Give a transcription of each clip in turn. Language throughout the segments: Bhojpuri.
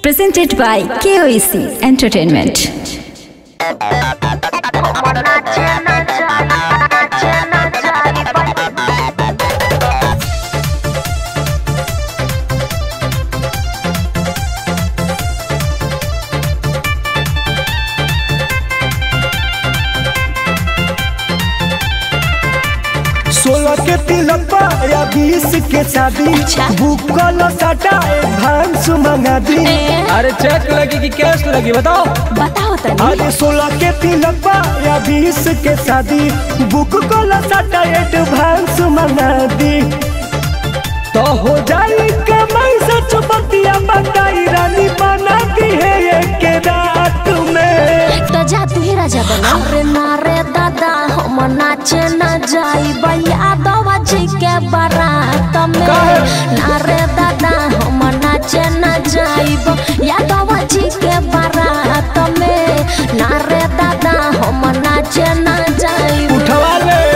Presented by KOEC Entertainment. सोलह के तिलक या 20 के शादी बुक कल सटा एडवांस मंगा दी। अरे चेक लगी कि कैश लगी बताओ तनी। अरे 16 के तिलक या 20 के शादी बुक कल सटा एडवांस मंगा दी। तो हो जाई कमाई सच बतिया बताई रानी बना दी है एक रात में। तो जा तू ही राजा बना। अरे नारे दादा हम नाचे न जाई भैया दवा जी के बारात में। नारे दादा हम नाचे न जाई भैया दवा जी के बारात में। नारे दादा हम नाचे न जाई। उठवा ले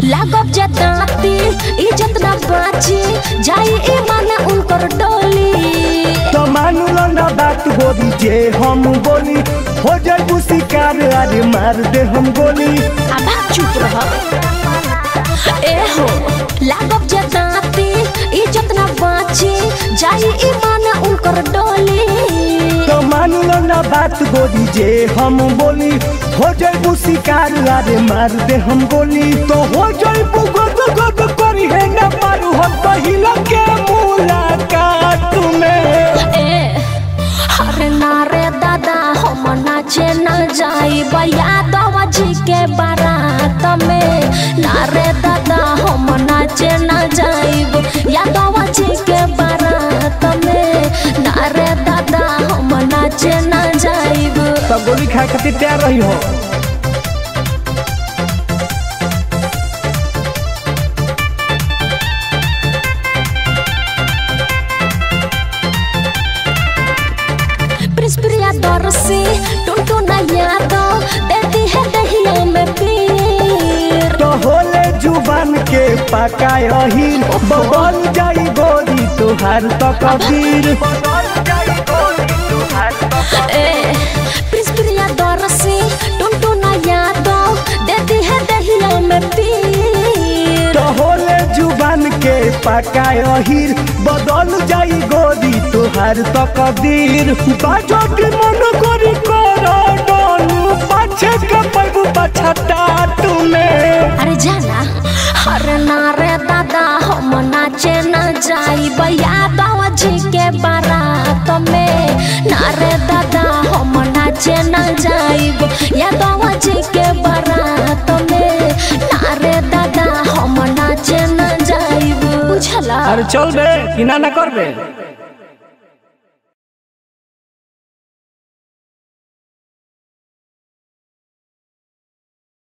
लागब जताती इज्जत न बाची जाई ईमान उनकर डोली। तो मानू ना बात बोली जे हम बोली हो जाए शिकार अरे मार दे हम गोली। अब चुप रह ए हो लागब जताती इज्जत न बाची जाई ईमान उनकर डोली। तो मानू ना बात बोली जे हम बोली हो जाए शिकार अरे मार दे हम गोली। तो हो जाए गद गद करी है ना मारू हम पहिला के मुलाकात में। अरे नारे दादा हम नाचे न जाई भैया दवा जी के बारात में। नारे दादा हम नाचे न जाई या दवा जी के बारात में। नारे दादा हम नाचे न जाई। तो गोली खाए खातिर तैयार रही हो। प्रिया दर से टुनटु नया दो देती है दहिया में पीर। तो होले जुबान के पकाही बबल जाई गोली तुहार तो कबीर। प्रिया दर से टुनटु नया दो देती है दहिया में पीर। तो होले जुबान के पकाही बदल जाई गोली तुहार तो कबीर। बाजो के मन करी करो डोलू पाछे के पैबू बछटा तुम्हें। अरे जाना अरे नारे दादा हम नाचे न जाई भैया दवा जी के बारात में। नारे दादा हम नाचे न जाई या दवा जी के बारात में। नारे दादा हम नाचे न जाई बुझला। अरे चल बे कि ना करबे।